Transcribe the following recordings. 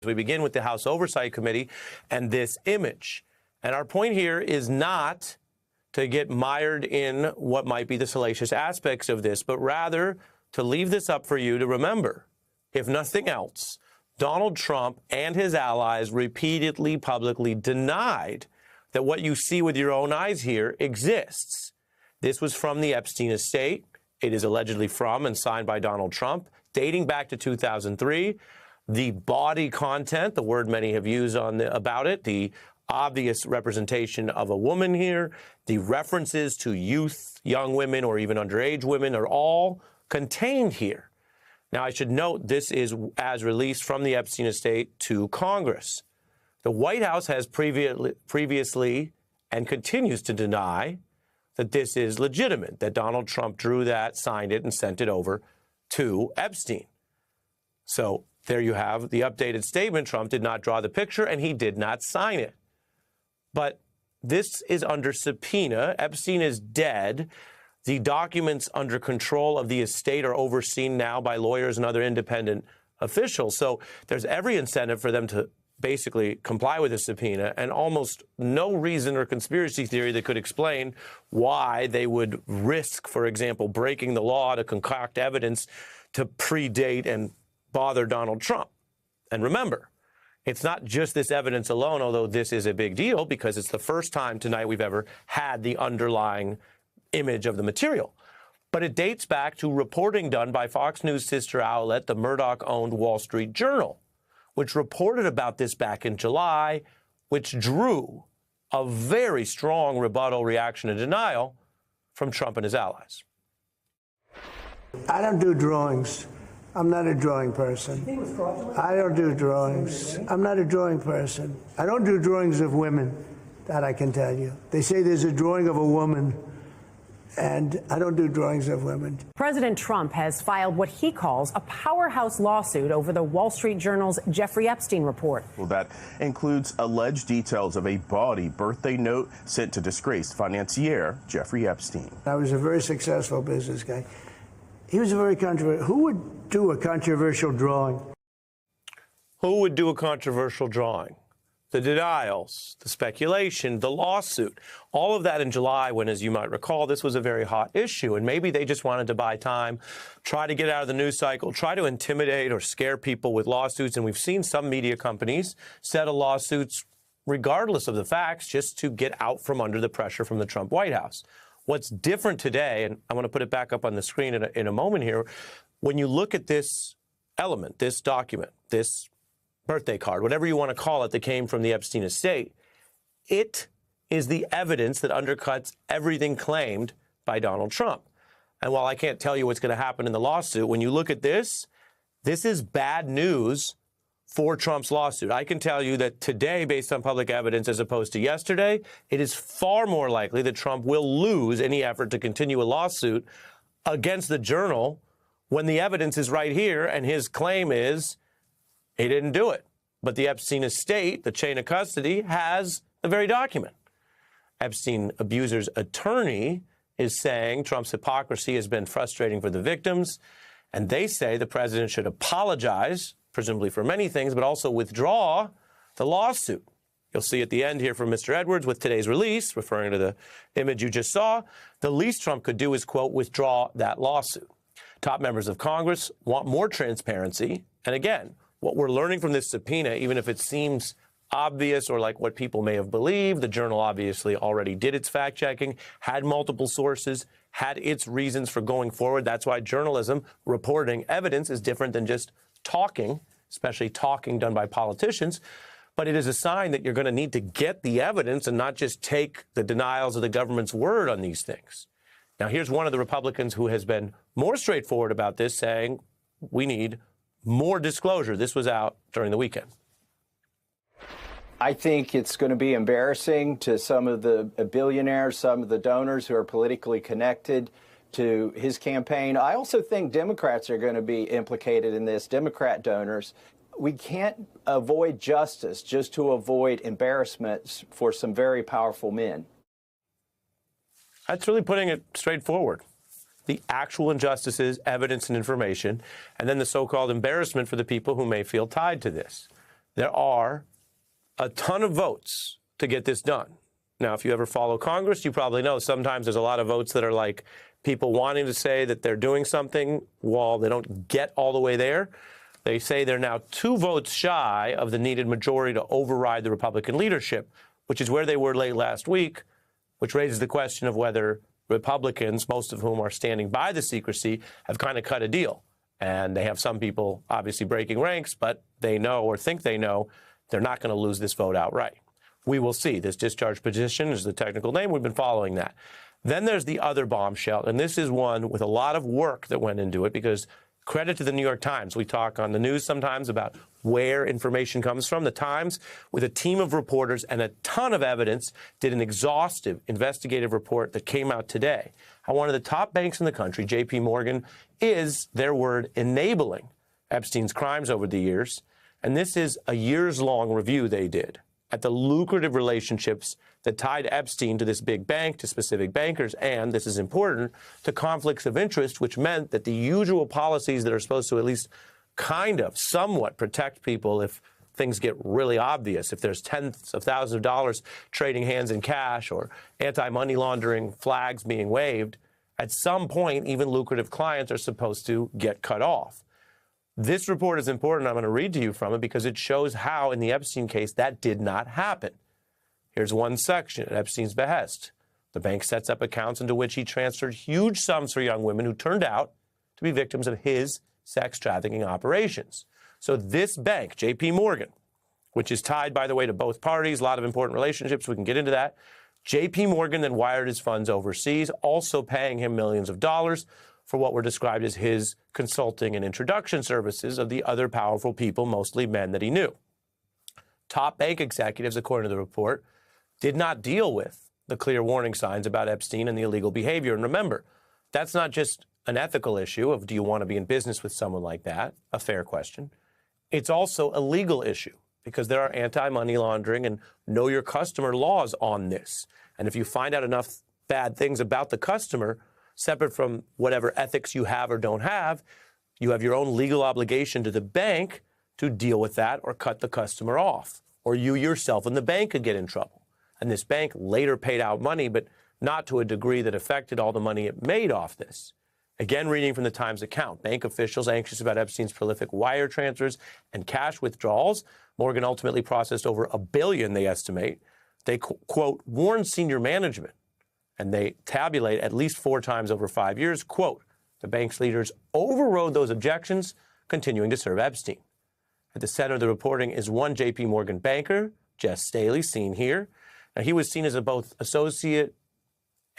We begin with the House Oversight Committee and this image. And our point here is not to get mired in what might be the salacious aspects of this, but rather to leave this up for you to remember. If nothing else, Donald Trump and his allies repeatedly publicly denied that what you see with your own eyes here exists. This was from the Epstein estate. It is allegedly from and signed by Donald Trump, dating back to 2003. The body content, the word many have used about it, the obvious representation of a woman here, the references to youth, young women, or even underage women are all contained here. Now, I should note this is as released from the Epstein estate to Congress. The White House has previously and continues to deny that this is legitimate, that Donald Trump drew that, signed it, and sent it over to Epstein. So there you have the updated statement. Trump did not draw the picture, and he did not sign it. But this is under subpoena. Epstein is dead. The documents under control of the estate are overseen now by lawyers and other independent officials. So there's every incentive for them to basically comply with the subpoena, and almost no reason or conspiracy theory that could explain why they would risk, for example, breaking the law to concoct evidence to predate and bother Donald Trump. And remember, it's not just this evidence alone, although this is a big deal because it's the first time tonight we've ever had the underlying image of the material. But it dates back to reporting done by Fox News' sister outlet, the Murdoch-owned Wall Street Journal, which reported about this back in July, which drew a very strong rebuttal reaction and denial from Trump and his allies. I don't do drawings. I'm not a drawing person. I don't do drawings. I'm not a drawing person. I don't do drawings of women, that I can tell you. They say there's a drawing of a woman, and I don't do drawings of women. President Trump has filed what he calls a powerhouse lawsuit over the Wall Street Journal's Jeffrey Epstein report. Well, that includes alleged details of a bawdy birthday note sent to disgraced financier Jeffrey Epstein. I was a very successful business guy. He was a very controversial. Who would do a controversial drawing? Who would do a controversial drawing? The denials, the speculation, the lawsuit, all of that in July when, as you might recall, this was a very hot issue. And maybe they just wanted to buy time, try to get out of the news cycle, try to intimidate or scare people with lawsuits. And we've seen some media companies settle lawsuits regardless of the facts just to get out from under the pressure from the Trump White House. What's different today, and I want to put it back up on the screen in a moment here, when you look at this element, this document, this birthday card, whatever you want to call it, that came from the Epstein estate, it is the evidence that undercuts everything claimed by Donald Trump. And while I can't tell you what's going to happen in the lawsuit, when you look at this, this is bad news for Trump's lawsuit. I can tell you that today, based on public evidence as opposed to yesterday, it is far more likely that Trump will lose any effort to continue a lawsuit against the Journal when the evidence is right here and his claim is he didn't do it. But the Epstein estate, the chain of custody, has the very document. Epstein abuser's attorney is saying Trump's hypocrisy has been frustrating for the victims, and they say the president should apologize, presumably for many things, but also withdraw the lawsuit. You'll see at the end here from Mr. Edwards with today's release, referring to the image you just saw, the least Trump could do is, quote, withdraw that lawsuit. Top members of Congress want more transparency. And again, what we're learning from this subpoena, even if it seems obvious or like what people may have believed, the Journal obviously already did its fact-checking, had multiple sources, had its reasons for going forward. That's why journalism, reporting evidence, is different than just talking, especially talking done by politicians. But it is a sign that you're going to need to get the evidence and not just take the denials of the government's word on these things. Now, here's one of the Republicans who has been more straightforward about this, saying we need more disclosure. This was out during the weekend. I think it's going to be embarrassing to some of the billionaires, some of the donors who are politically connected to his campaign. I also think Democrats are going to be implicated in this, Democrat donors. We can't avoid justice just to avoid embarrassments for some very powerful men. That's really putting it straightforward. The actual injustices, evidence and information, and then the so-called embarrassment for the people who may feel tied to this. There are a ton of votes to get this done. Now, if you ever follow Congress, you probably know sometimes there's a lot of votes that are like people wanting to say that they're doing something while they don't get all the way there. They say they're now 2 votes shy of the needed majority to override the Republican leadership, which is where they were late last week, which raises the question of whether Republicans, most of whom are standing by the secrecy, have kind of cut a deal. And they have some people obviously breaking ranks, but they know or think they know they're not going to lose this vote outright. We will see. This discharge petition is the technical name. We've been following that. Then there's the other bombshell, and this is one with a lot of work that went into it because credit to the New York Times. We talk on the news sometimes about where information comes from. The Times, with a team of reporters and a ton of evidence, did an exhaustive investigative report that came out today. How one of the top banks in the country, J.P. Morgan, is, their word, enabling Epstein's crimes over the years. And this is a years-long review they did at the lucrative relationships that tied Epstein to this big bank, to specific bankers, and, this is important, to conflicts of interest, which meant that the usual policies that are supposed to at least kind of somewhat protect people if things get really obvious, if there's tens of thousands of dollars trading hands in cash or anti-money laundering flags being waved, at some point, even lucrative clients are supposed to get cut off. This report is important. I'm going to read to you from it because it shows how, in the Epstein case, that did not happen. Here's one section. At Epstein's behest, the bank sets up accounts into which he transferred huge sums for young women who turned out to be victims of his sex trafficking operations. So this bank, J.P. Morgan, which is tied, by the way, to both parties, a lot of important relationships, we can get into that. J.P. Morgan then wired his funds overseas, also paying him millions of dollars for what were described as his consulting and introduction services of the other powerful people, mostly men that he knew. Top bank executives, according to the report, did not deal with the clear warning signs about Epstein and the illegal behavior. And remember, that's not just an ethical issue of do you want to be in business with someone like that, a fair question. It's also a legal issue because there are anti-money laundering and know your customer laws on this. And if you find out enough bad things about the customer, separate from whatever ethics you have or don't have, you have your own legal obligation to the bank to deal with that or cut the customer off. Or you yourself and the bank could get in trouble. And this bank later paid out money, but not to a degree that affected all the money it made off this. Again, reading from the Times account, bank officials anxious about Epstein's prolific wire transfers and cash withdrawals. Morgan ultimately processed over $1 billion, they estimate. They, quote, warned senior management, and they tabulate at least 4 times over 5 years, quote, the bank's leaders overrode those objections, continuing to serve Epstein. At the center of the reporting is one J.P. Morgan banker, Jess Staley, seen here. Now, he was seen as a both associate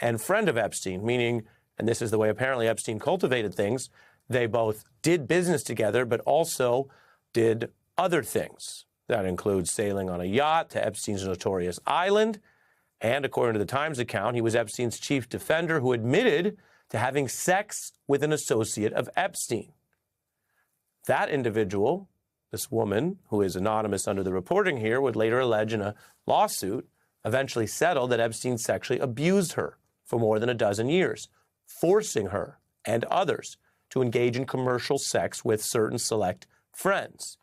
and friend of Epstein, meaning, and this is the way apparently Epstein cultivated things, they both did business together, but also did other things. That includes sailing on a yacht to Epstein's notorious island. And according to the Times account, he was Epstein's chief defender who admitted to having sex with an associate of Epstein. That individual, this woman, who is anonymous under the reporting here, would later allege in a lawsuit, eventually settled that Epstein sexually abused her for more than a dozen years, forcing her and others to engage in commercial sex with certain select friends.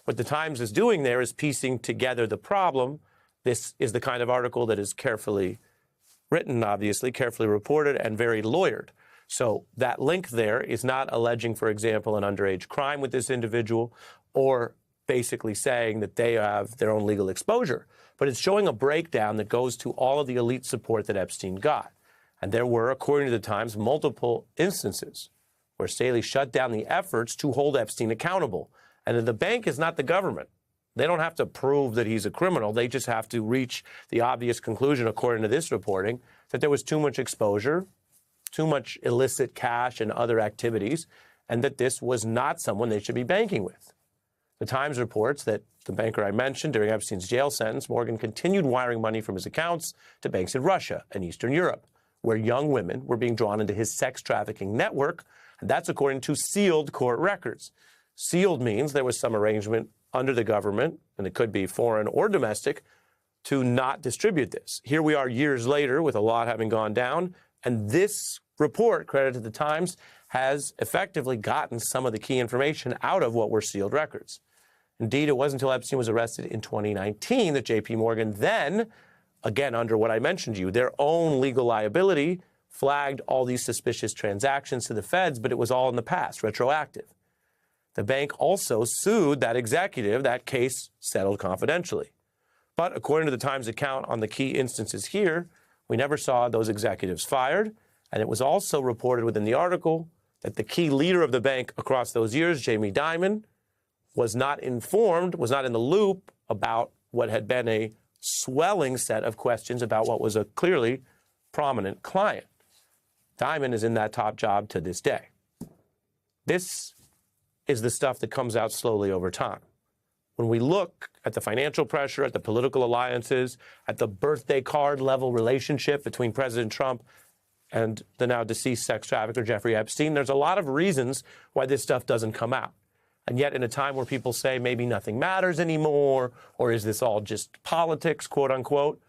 What the Times is doing there is piecing together the problem. This is the kind of article that is carefully written, obviously, carefully reported, and very lawyered. So that link there is not alleging, for example, an underage crime with this individual or basically saying that they have their own legal exposure, but it's showing a breakdown that goes to all of the elite support that Epstein got. And there were, according to the Times, multiple instances where Staley shut down the efforts to hold Epstein accountable. And the bank is not the government. They don't have to prove that he's a criminal. They just have to reach the obvious conclusion, according to this reporting, that there was too much exposure, too much illicit cash and other activities, and that this was not someone they should be banking with. The Times reports that the banker I mentioned during Epstein's jail sentence, Morgan continued wiring money from his accounts to banks in Russia and Eastern Europe, where young women were being drawn into his sex trafficking network, and that's according to sealed court records. Sealed means there was some arrangement under the government, and it could be foreign or domestic, to not distribute this. Here we are years later with a lot having gone down, and this report, credit to the Times, has effectively gotten some of the key information out of what were sealed records. Indeed, it wasn't until Epstein was arrested in 2019 that J.P. Morgan then, again, under what I mentioned to you, their own legal liability, flagged all these suspicious transactions to the feds, but it was all in the past, retroactive. The bank also sued that executive. That case settled confidentially. But according to the Times account on the key instances here, we never saw those executives fired. And it was also reported within the article that the key leader of the bank across those years, Jamie Dimon, was not informed, was not in the loop about what had been a swelling set of questions about what was a clearly prominent client. Dimon is in that top job to this day. This is the stuff that comes out slowly over time. When we look at the financial pressure, at the political alliances, at the birthday card level relationship between President Trump and the now deceased sex trafficker Jeffrey Epstein, there's a lot of reasons why this stuff doesn't come out. And yet in a time where people say maybe nothing matters anymore, or is this all just politics, quote unquote,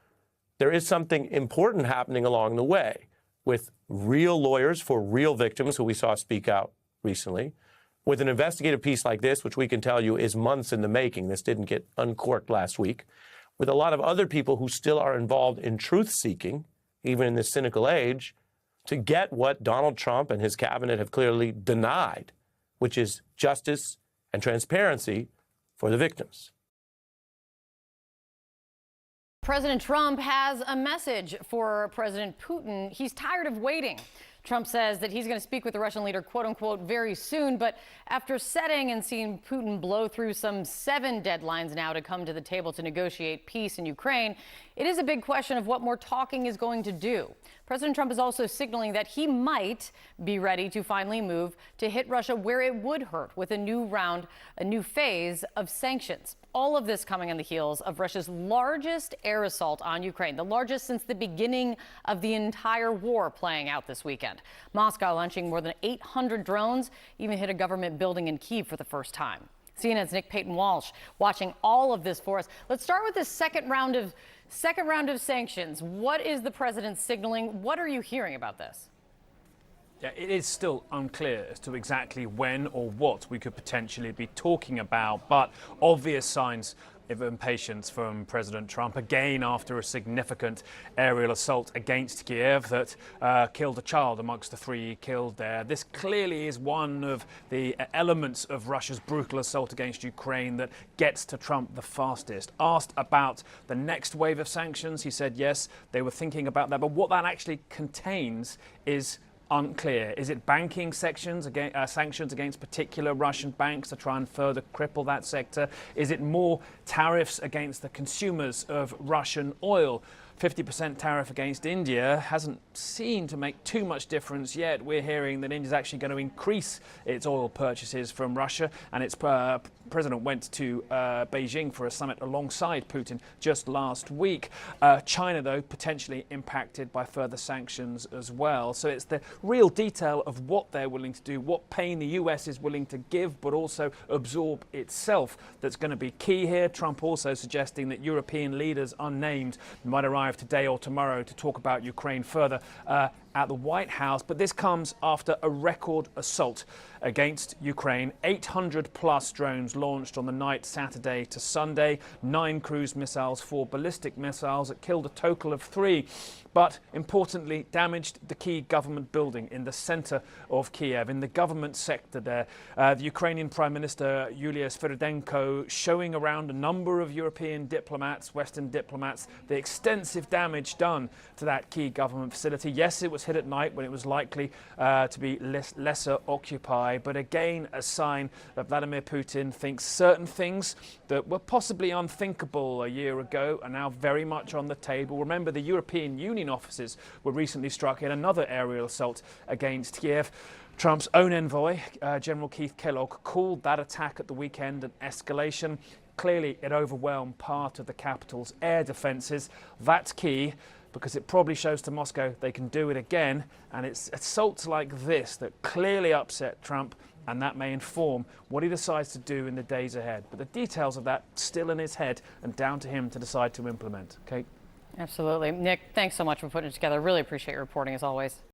there is something important happening along the way with real lawyers for real victims who we saw speak out recently, with an investigative piece like this, which we can tell you is months in the making. This didn't get uncorked last week, with a lot of other people who still are involved in truth-seeking, even in this cynical age, to get what Donald Trump and his cabinet have clearly denied, which is justice and transparency for the victims. President Trump has a message for President Putin. He's tired of waiting. Trump says that he's going to speak with the Russian leader, quote unquote, very soon. But after setting and seeing Putin blow through some 7 deadlines now to come to the table to negotiate peace in Ukraine, it is a big question of what more talking is going to do. President Trump is also signaling that he might be ready to finally move to hit Russia where it would hurt with a new phase of sanctions. All of this coming on the heels of Russia's largest air assault on Ukraine, the largest since the beginning of the entire war playing out this weekend. Moscow launching more than 800 drones, even hit a government building in Kyiv for the first time. CNN's Nick Payton-Walsh watching all of this for us. Let's start with this second round of sanctions. What is the president signaling? What are you hearing about this? Yeah, it is still unclear as to exactly when or what we could potentially be talking about, but obvious signs of impatience from President Trump, again after a significant aerial assault against Kiev that killed a child amongst the 3 killed there. This clearly is one of the elements of Russia's brutal assault against Ukraine that gets to Trump the fastest. Asked about the next wave of sanctions, he said yes, they were thinking about that, but what that actually contains is unclear. Is it banking sanctions against particular Russian banks to try and further cripple that sector? Is it more tariffs against the consumers of Russian oil? 50% tariff against India hasn't seemed to make too much difference yet. We're hearing that India's actually going to increase its oil purchases from Russia, and its president went to Beijing for a summit alongside Putin just last week. China, though, potentially impacted by further sanctions as well. So it's the real detail of what they're willing to do, what pain the US is willing to give, but also absorb itself, that's going to be key here. Trump also suggesting that European leaders unnamed might arrive today or tomorrow to talk about Ukraine further at the White House. But this comes after a record assault against Ukraine. 800 plus drones launched on the night Saturday to Sunday. 9 cruise missiles, 4 ballistic missiles that killed a total of 3. But importantly, damaged the key government building in the center of Kiev, in the government sector there. The Ukrainian Prime Minister Yulia Sviridenko showing around a number of European diplomats, Western diplomats, the extensive damage done to that key government facility. Yes, it was hit at night when it was likely to be lesser occupied, but again a sign that Vladimir Putin thinks certain things that were possibly unthinkable a year ago are now very much on the table. Remember, the European Union offices were recently struck in another aerial assault against Kiev. Trump's own envoy, General Keith Kellogg, called that attack at the weekend an escalation. Clearly, it overwhelmed part of the capital's air defences. That's key, because it probably shows to Moscow they can do it again. And it's assaults like this that clearly upset Trump, and that may inform what he decides to do in the days ahead. But the details of that still in his head and down to him to decide to implement. Kate? Absolutely. Nick, thanks so much for putting it together. Really appreciate your reporting as always.